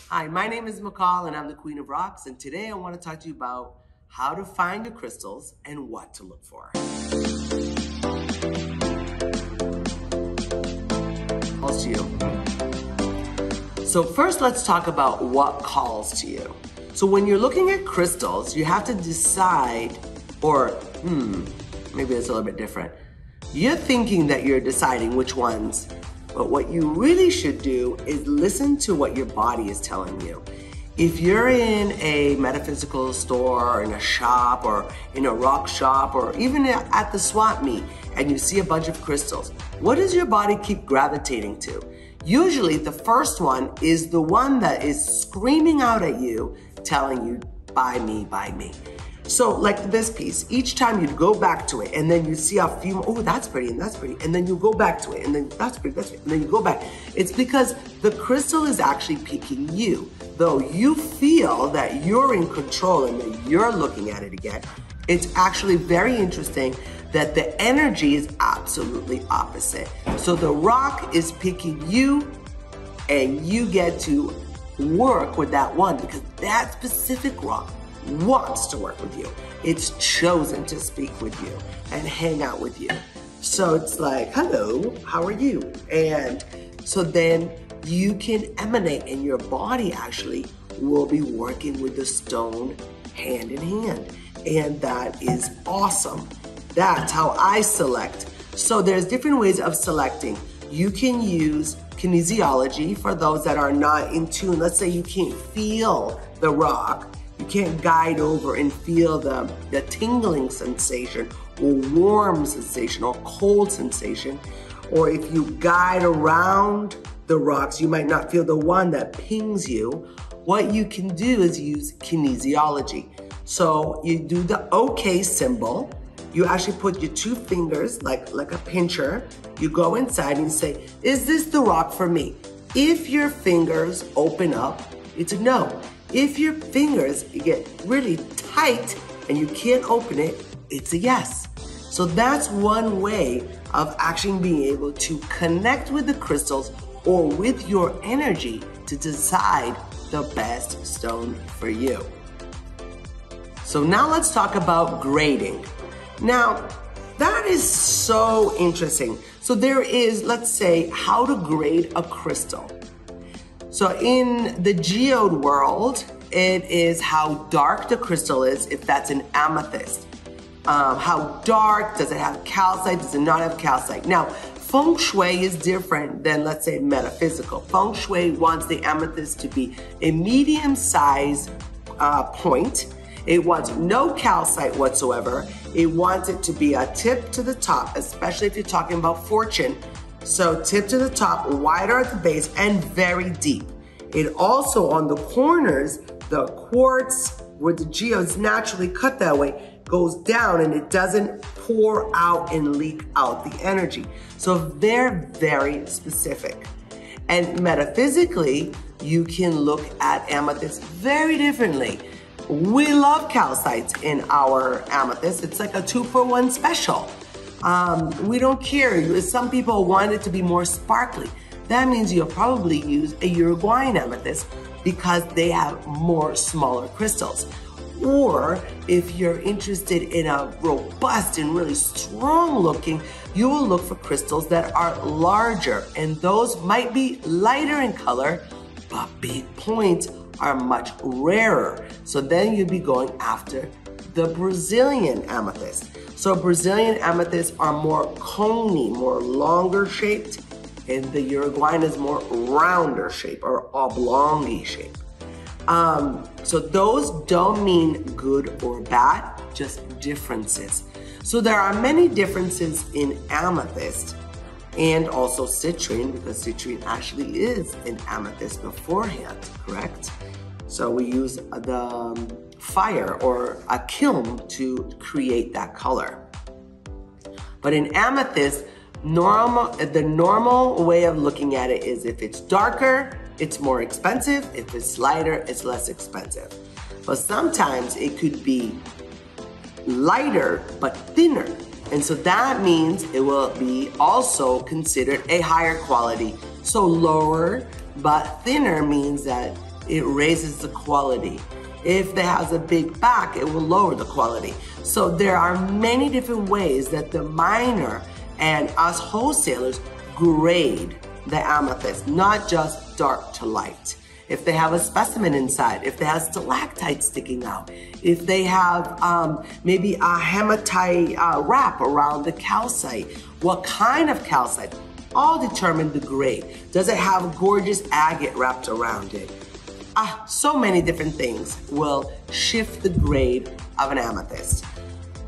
Hi, my name is Michal and I'm the Queen of Rocks, and today I want to talk to you about how to find your crystals and what to look for. Calls to you. So first let's talk about what calls to you. So when you're looking at crystals, you have to decide, maybe it's a little bit different. You're thinking that you're deciding which ones, but what you really should do is listen to what your body is telling you. If you're in a metaphysical store, or in a shop, or in a rock shop, or even at the swap meet, and you see a bunch of crystals, what does your body keep gravitating to? Usually the first one is the one that is screaming out at you, telling you, buy me, buy me. So like this piece, each time you'd go back to it and then you see a few, oh, that's pretty and that's pretty. And then you go back to it and then that's pretty, and then you go back. It's because the crystal is actually picking you. Though you feel that you're in control and that you're looking at it again, it's actually very interesting that the energy is absolutely opposite. So the rock is picking you and you get to work with that one because that specific rock wants to work with you. It's chosen to speak with you and hang out with you. So it's like, hello, how are you? And so then you can emanate and your body actually will be working with the stone hand in hand. And that is awesome. That's how I select. So there's different ways of selecting. You can use kinesiology for those that are not in tune. Let's say you can't feel the rock. You can't guide over and feel the tingling sensation or warm sensation or cold sensation. Or if you guide around the rocks, you might not feel the one that pings you. What you can do is use kinesiology. So you do the OK symbol. You actually put your two fingers like a pincher. You go inside and you say, is this the rock for me? If your fingers open up, it's a no. If your fingers get really tight and you can't open it, it's a yes. So that's one way of actually being able to connect with the crystals or with your energy to decide the best stone for you. So now let's talk about grading. Now, that is so interesting. So there is, let's say, how to grade a crystal. So in the geode world, it is how dark the crystal is, if that's an amethyst. How dark, does it have calcite, does it not have calcite? Now, feng shui is different than, let's say, metaphysical. Feng shui wants the amethyst to be a medium-sized point. It wants no calcite whatsoever. It wants it to be a tip to the top, especially if you're talking about fortune. So tip to the top, wider at the base, and very deep. It also, on the corners, the quartz, where the geodes naturally cut that way, goes down and it doesn't pour out and leak out the energy. So they're very specific. And metaphysically, you can look at amethyst very differently. We love calcites in our amethyst. It's like a 2-for-1 special. We don't care. Some people want it to be more sparkly. That means you'll probably use a Uruguayan amethyst because they have more smaller crystals. Or if you're interested in a robust and really strong looking, you will look for crystals that are larger, and those might be lighter in color, but big points are much rarer. So then you'd be going after the Brazilian amethyst. So Brazilian amethysts are more coney, more longer shaped, and the Uruguayan is more rounder shape or oblongy shape. So those don't mean good or bad, just differences. So there are many differences in amethyst and also citrine, because citrine actually is an amethyst beforehand, correct? So we use the fire or a kiln to create that color. But in amethyst, the normal way of looking at it is if it's darker, it's more expensive. If it's lighter, it's less expensive. But sometimes it could be lighter but thinner. And so that means it will be also considered a higher quality. So lower but thinner means that it raises the quality. If it has a big back, it will lower the quality. So there are many different ways that the miner and us wholesalers grade the amethyst, not just dark to light. If they have a specimen inside, if they have stalactites sticking out, if they have maybe a hematite wrap around the calcite, what kind of calcite, all determine the grade. Does it have gorgeous agate wrapped around it? So many different things will shift the grade of an amethyst.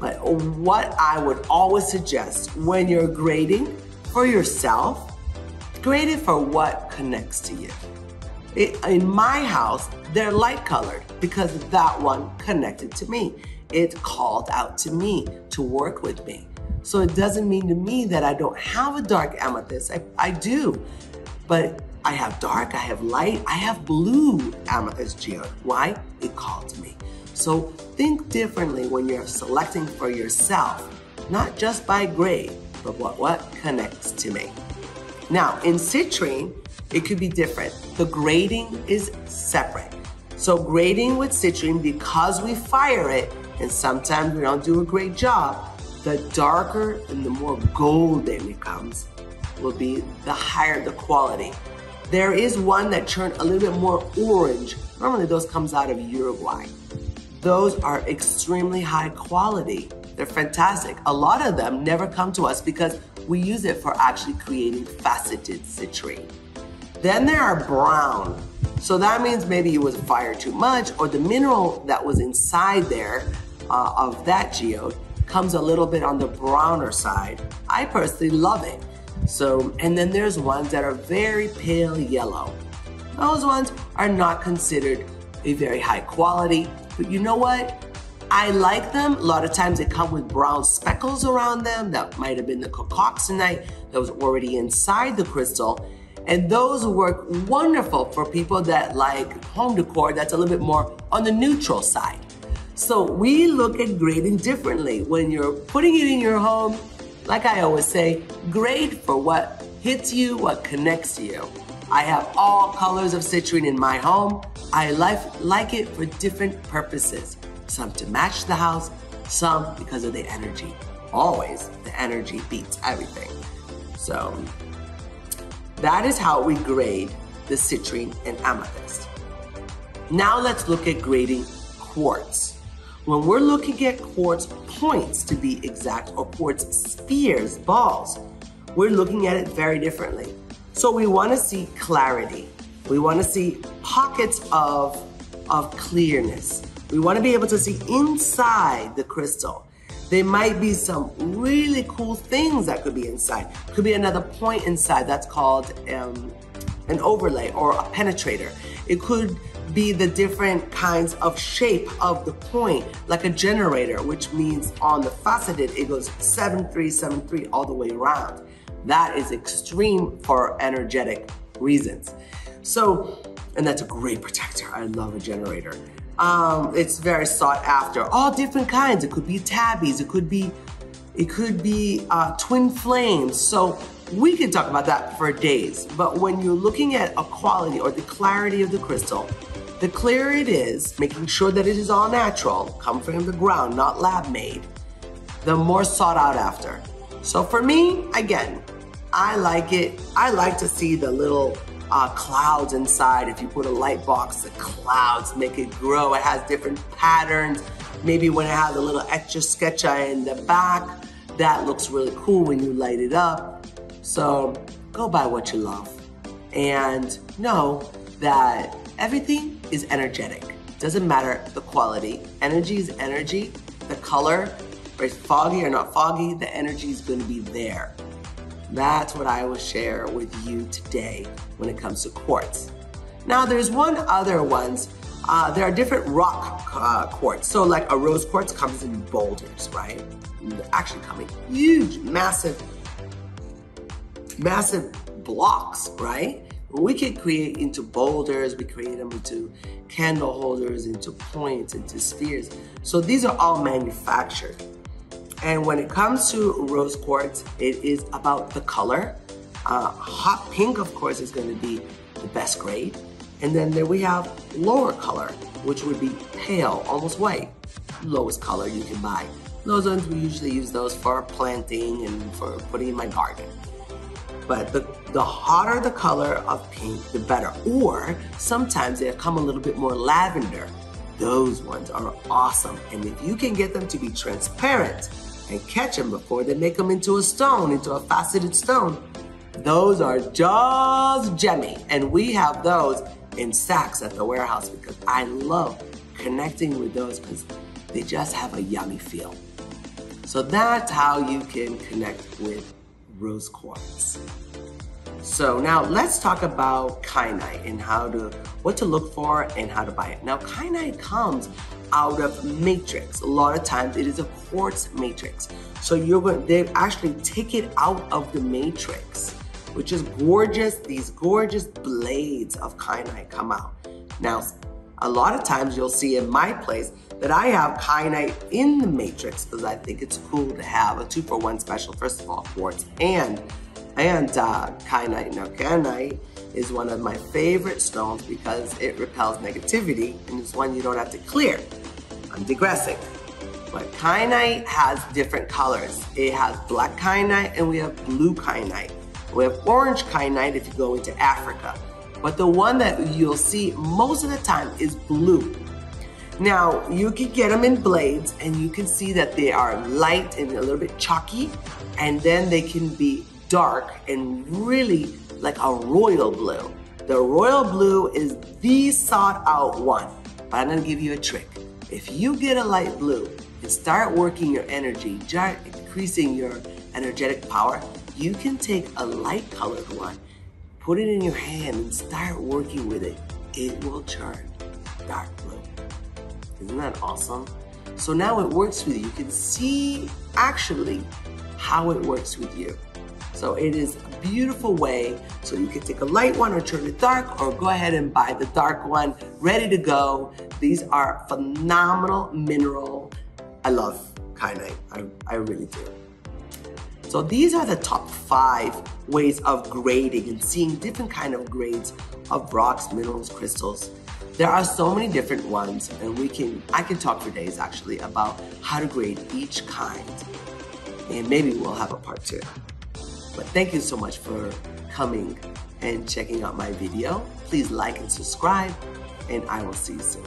But what I would always suggest when you're grading for yourself, grade it for what connects to you. In my house, they're light colored because that one connected to me. It called out to me to work with me. So it doesn't mean to me that I don't have a dark amethyst. I do, but I have dark, I have light, I have blue amethyst geode. Why? It called to me. So think differently when you're selecting for yourself, not just by grade, but what connects to me. Now, in citrine, it could be different. The grading is separate. So grading with citrine, because we fire it, and sometimes we don't do a great job, the darker and the more golden it comes will be the higher the quality. There is one that turned a little bit more orange. Normally those comes out of Uruguay. Those are extremely high quality. They're fantastic. A lot of them never come to us because we use it for actually creating faceted citrine. Then there are brown. So that means maybe it was fired too much, or the mineral that was inside there of that geode comes a little bit on the browner side. I personally love it. So, and then there's ones that are very pale yellow. Those ones are not considered a very high quality, but you know what? I like them. A lot of times they come with brown speckles around them. That might have been the coccoxinite that was already inside the crystal. And those work wonderful for people that like home decor that's a little bit more on the neutral side. So we look at grading differently. When you're putting it in your home, like I always say, grade for what hits you, what connects to you. I have all colors of citrine in my home. I like it for different purposes. Some to match the house, some because of the energy. Always, the energy beats everything. So that is how we grade the citrine and amethyst. Now let's look at grading quartz. When we're looking at quartz points, to be exact, or quartz spheres, balls, we're looking at it very differently. So we want to see clarity. We want to see pockets of clearness. We want to be able to see inside the crystal. There might be some really cool things that could be inside. Could be another point inside that's called an overlay or a penetrator. It could be the different kinds of shape of the point, like a generator, which means on the faceted, it goes 7373 all the way around. That is extreme for energetic reasons. So, and that's a great protector. I love a generator. It's very sought after. All different kinds. It could be tabbies. It could be twin flames. So we could talk about that for days. But when you're looking at a quality or the clarity of the crystal, the clearer it is, making sure that it is all natural, come from the ground, not lab made, the more sought out after. So for me, again, I like it. I like to see the little clouds inside. If you put a light box, the clouds make it grow. It has different patterns. Maybe when it has a little etch-a-sketcha in the back, that looks really cool when you light it up. So go buy what you love and know that everything is energetic. Doesn't matter the quality. Energy is energy. The color, whether it's foggy or not foggy, the energy is going to be there. That's what I will share with you today when it comes to quartz. Now there's one other ones. There are different rock quartz. So like a rose quartz comes in boulders, right? And they're actually coming huge, massive blocks, right? We can create into boulders, we create them into candle holders, into points, into spheres. So these are all manufactured. And when it comes to rose quartz, it is about the color. Hot pink, of course, is going to be the best grade. And then there we have lower color, which would be pale, almost white. Lowest color you can buy. Those ones, we usually use those for planting and for putting in my garden. But the hotter the color of pink, the better. Or sometimes they come a little bit more lavender. Those ones are awesome. And if you can get them to be transparent and catch them before they make them into a stone, into a faceted stone, those are just gemmy. And we have those in sacks at the warehouse because I love connecting with those because they just have a yummy feel. So that's how you can connect with rose quartz. So now let's talk about kyanite and what to look for and how to buy it. Now kyanite comes out of matrix. A lot of times it is a quartz matrix. So they actually take it out of the matrix, which is gorgeous. These gorgeous blades of kyanite come out. Now, a lot of times you'll see in my place that I have kyanite in the matrix because I think it's cool to have a 2-for-1 special. First of all, quartz and kyanite. Now, kyanite is one of my favorite stones because it repels negativity and it's one you don't have to clear. I'm digressing. But kyanite has different colors. It has black kyanite and we have blue kyanite. We have orange kyanite if you go into Africa. But the one that you'll see most of the time is blue. Now, you can get them in blades and you can see that they are light and a little bit chalky, and then they can be dark and really like a royal blue. The royal blue is the sought out one, but I'm gonna give you a trick. If you get a light blue and start working your energy, increasing your energetic power, you can take a light colored one, put it in your hand and start working with it. It will turn dark blue. Isn't that awesome? So now it works with you. You can see actually how it works with you. So it is a beautiful way. So you can take a light one or turn it dark, or go ahead and buy the dark one, ready to go. These are phenomenal mineral. I love kyanite, I really do. So these are the top 5 ways of grading and seeing different kind of grades of rocks, minerals, crystals. There are so many different ones, and I can talk for days actually about how to grade each kind. And maybe we'll have a part 2. But thank you so much for coming and checking out my video. Please like and subscribe, and I will see you soon.